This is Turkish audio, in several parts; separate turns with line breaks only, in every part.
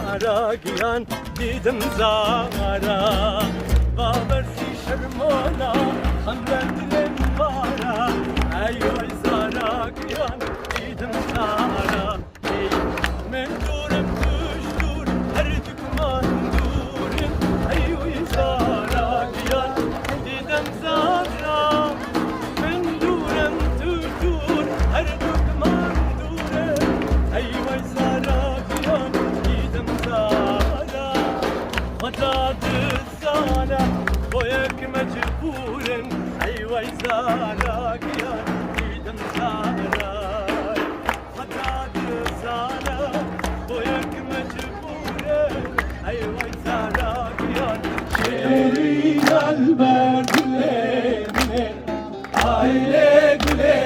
زارا گیان دیدم زارا باورسی شرمانا خمرن دلم بارا ای وای زارا گیان دیدم زارا من دورم توش دور هر دکمان دورم ای وای زارا گیان دیدم زارا من دورم توش دور هر دکمان دورم ای وای زارا گیان دیدم زارا خدا دزانا boyak mecburen ey vay zara giyan gidem zara hata dizana boyak mecburen ey vay zara giyan şerin alber gülemine aile güle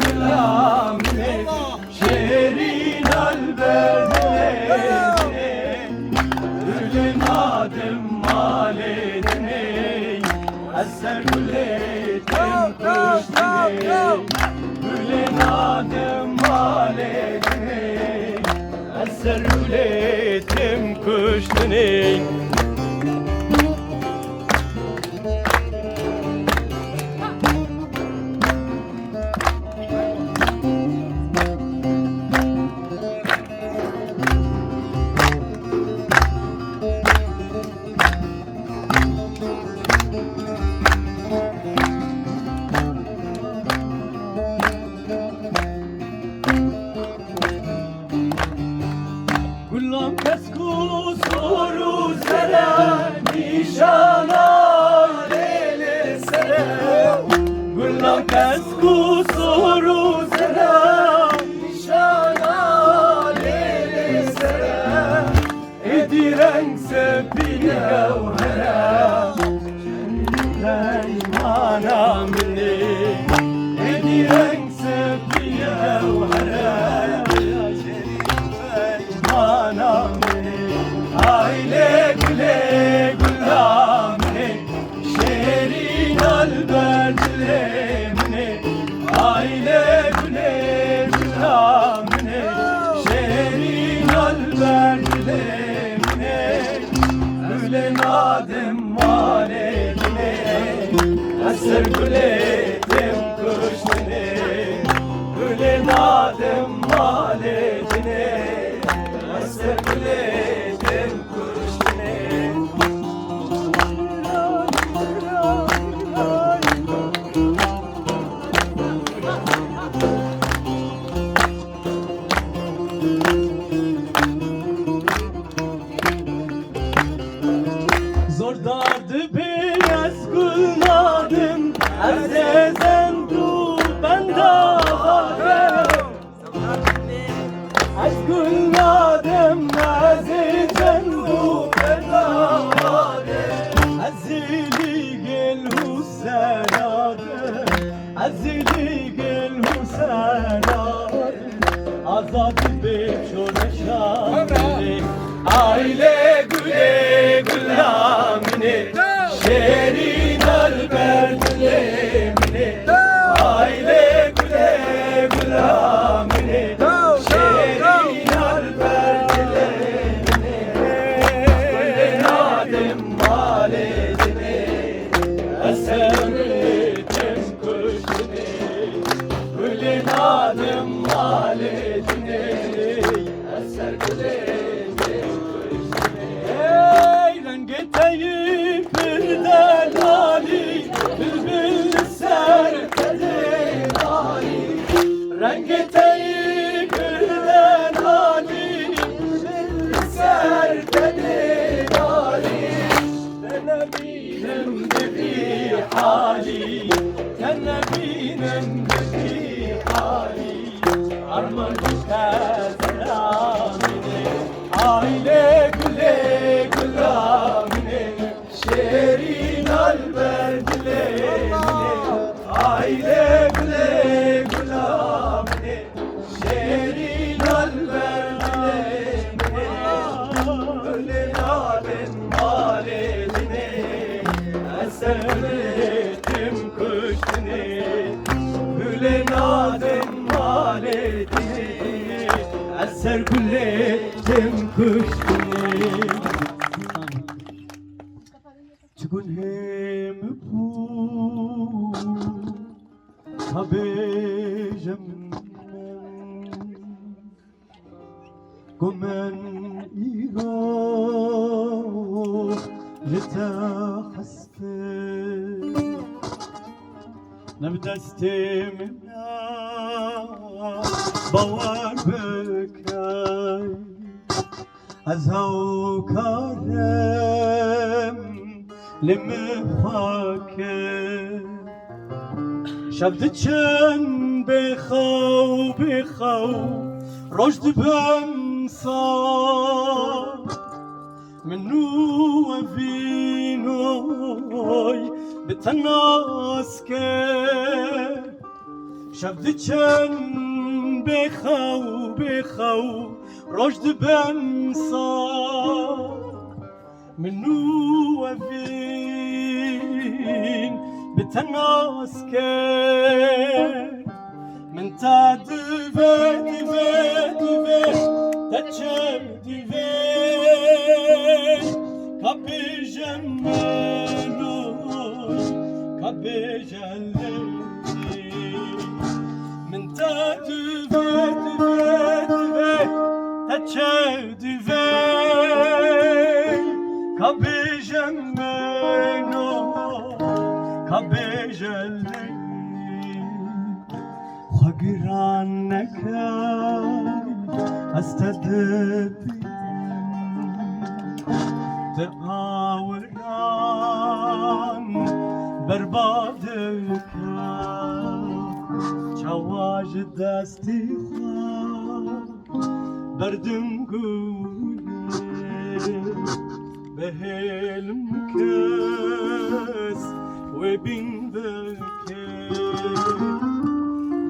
gülamine şerin alber gülemine gülün adım maledine eser gületim kuştine gülün adım maledine eser gületim kuştine Gulam kesku soru sere nişana lele sere Gulam kesku soru sere nişana lele sere Ediren sebil gevhere Leymana minni Ediren sebil gevhere aile güle gülamine şerin alber dilemine aile güle gülamine şerin alber dilemine güle nadim maledine eser gületim kuştine güle nadim maledine eser gületim kuştine Zor dardı beyaz gülnadım Azezen du benda varım Az gülnadım azezen du benda varım Azili gel husaradı Azili gel husaradı Azad beşore şahane Aile güle gülamine şerin alber gülemine aile güle gülamine şerin alber gülemine güle nadim maledine eser gületim kuştine güle nadim maledine eser gületim Rengeteyim birden Ali Bülbül sertedin Ali Rengeteyim birden Ali Bülbül sertedin Ali Tenebinem bir hali Tenebinem bir hali Armancı terselamine Aile güle gülamine şerin alber dilemine aile güle gülamine şerin alber dilemine öyle naden maledine eserletim kuştine öyle naden maledine eser güle دستم کشتنی چگون هم بود تبیجم گمن ایران جتا حسفه نبدستم باور بکن از هاو کارم لمخاکه شب چند بخو رشد بمسا منو وفینوی بتناس که شب چند بخو رشد بمسا منو وفين بتناس که من تا دفه تچم دفه کبی جمالوی کبی جلی من تا دفه تچم دفه کبی جمالوی کبی جلی خگران نکن استدبی تآوران برباد کن چواج دستی خواه بردم گویه به حلم کس و بین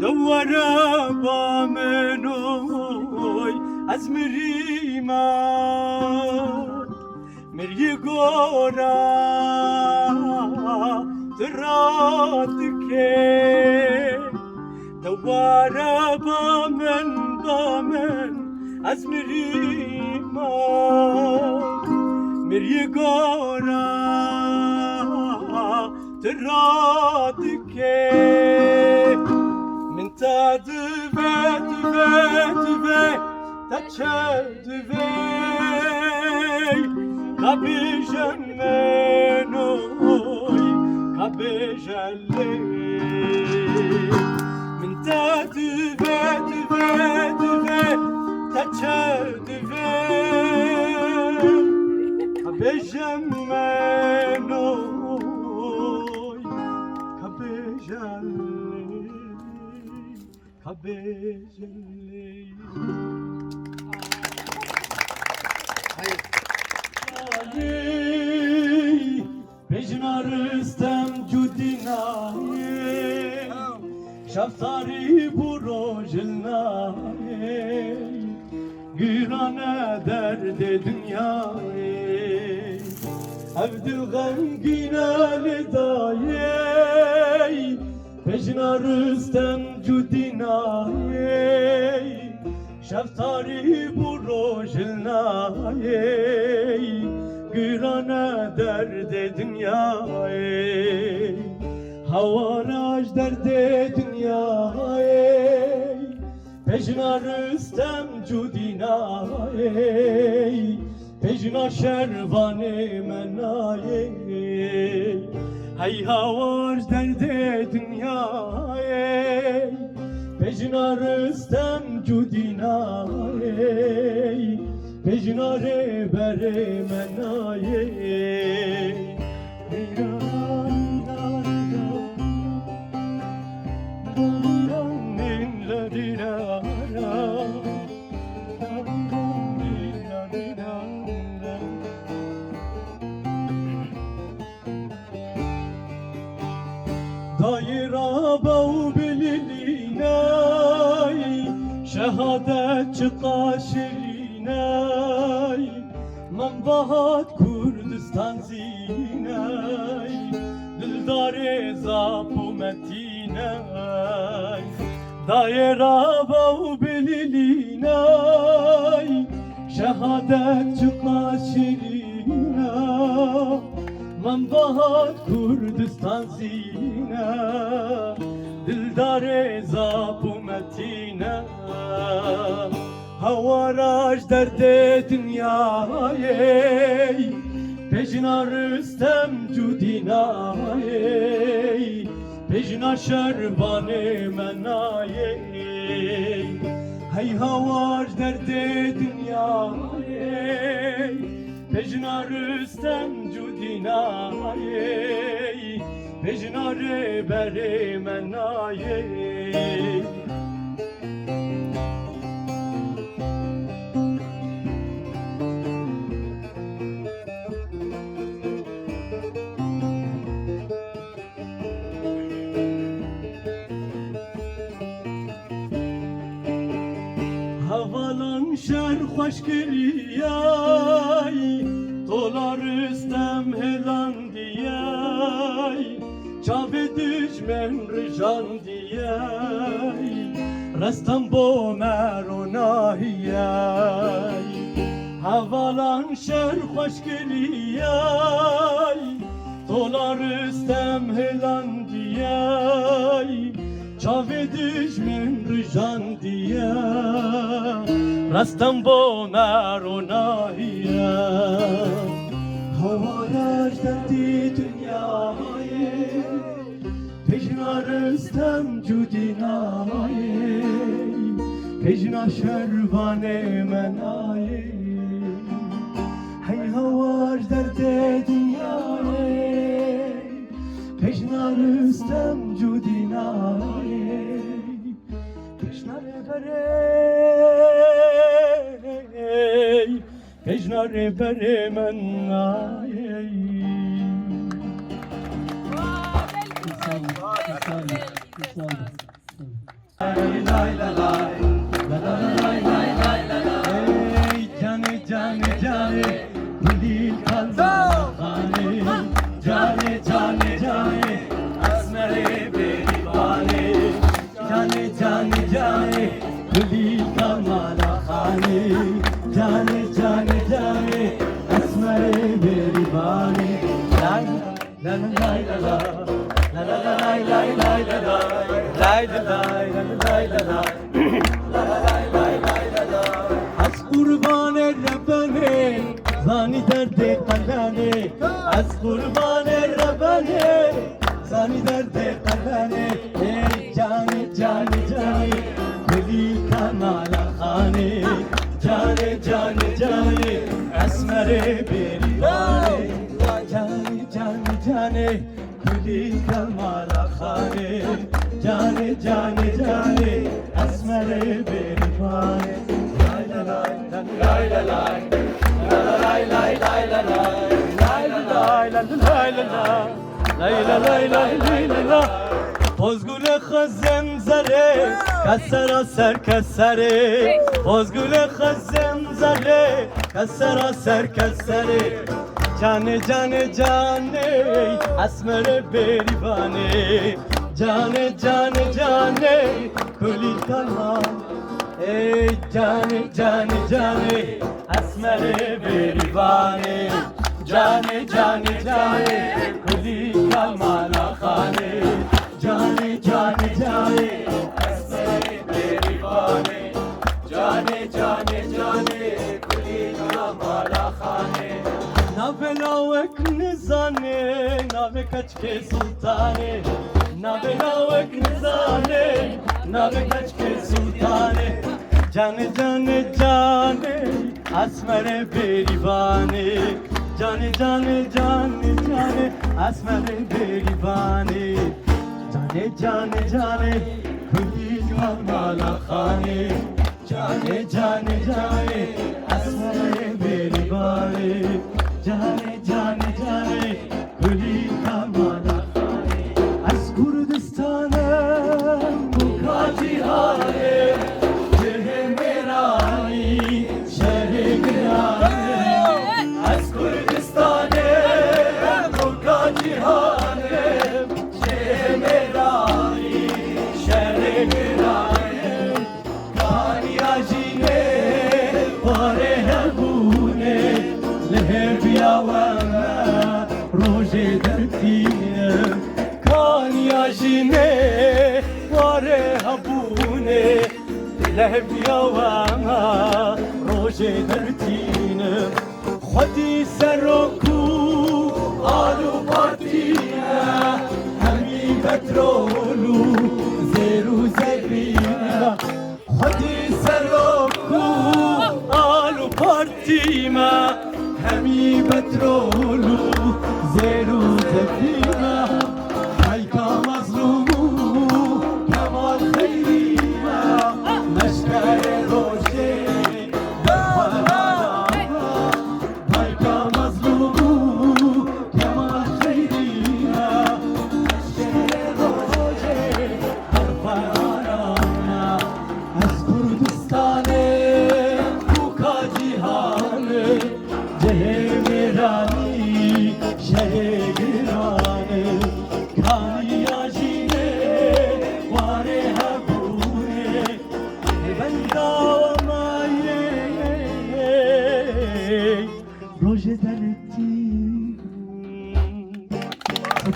دوارا با منوی از مری گورا درات که دوارا با من از مری گورا درات که من تا دفه تچه دفه کبی جمنوی کبی جلی من تا دفه تچه دفه کبی جمنوی کبی جلی Habejeli Bejna Rüstem Cudinaye Şaftari burojilnaye Gürane derde dünyaye Evdil gamgine lidaye Bejna Rüstem Cudinaye Şaftari burojilnaye Gürane derde dünyaye Havaraj derde dünyaye Pejna Rüstem Cudinaye Pejna şervane menaye Hay havaraj derde dünyaye Pejna Rüstem Cudinaye Pejna rebere menaye Dayra bav bililinay Şehadet çıka şirinay Manbahat Kurdistan zinay Dildar-e zapu metinay Dayra bav bililinay شهادت چقدر شیرینه من باهات کردستان زینه دلدار زاب و متینه هواراش درد دنیای پیشنا رستم جودینای پیشنا شربان منای هی هواش درد دنیای پیشنا رستم جودینای پیشنا ربر منای havalan şer hoş geliyay dolar istem helan diyay çave düşmen rijan diyay restam bo meronahiyay havalan şer hoş geliyay dolar istem helan diyay çave düşmen rijan diyay رستم با مرونایه هوارش دردی دنیای پیشنا رستم جودینای پیشنا شربان منای هی هوارش دردی دنیای پیشنا رستم جودینای پیشنا بره پیشنا بره من جانه جانه جانه دلیل kalma خانه جانه جانه جانه اسمر بریوانه جانه جانه جانه دلیل kalma خانه جانه جانه جانه اسمر بریوانه لا لا لا لا لا لا لا لا لا از قربان ربانه زانی درد قلبانه از قربان ربانه زانی درد قلبانه جانه جانه جانه دلی کمال خانه جانه جانه جانه اسمر بریوانه جانه جانه جانه دلی کمال خانه جانه جانه جانه اسمر بریوانه لای لای لای لای لای لای لای لای لای لای Bozgül xazem zare kasara ser kasare Bozgül xazem zare kasara ser kasare Cane cane cane asmere berivane Cane cane cane kuli kalman Ey cane cane cane asmere berivane Cane cane cane kuli kalman khane Cane cane cane asmere berivane Cane cane cane kuli kalman khane Nave lavek nizane Nave kaçke sultane Nave lavek nizane Nave kaçke sultane Cane cane cane asmere berivane Cane cane cane cane asmere berivane Cane cane cane kuli kalman khane Cane cane cane asmere berivane Cane cane cane kuli kalman khane Az Kurdistan'ım bu kacihane Şehir merani şehir merani Az Kurdistan'ım bu kacihane Şehir merani şehir merani Kani ajine pare hem روژه دردیم کانیا جینه واره هبونه لهبیا و اما روژه دردیم خودی سرکو آلو پارتیه همی پترولو زیرو زبیه خودی سرکو آلو پارتیه همی پترولو زیرو زبیه حیکا مظلومو کمال خیریه مشکر روشه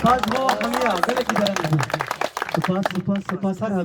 سپاس با همیا گله کی دارم سپاس هر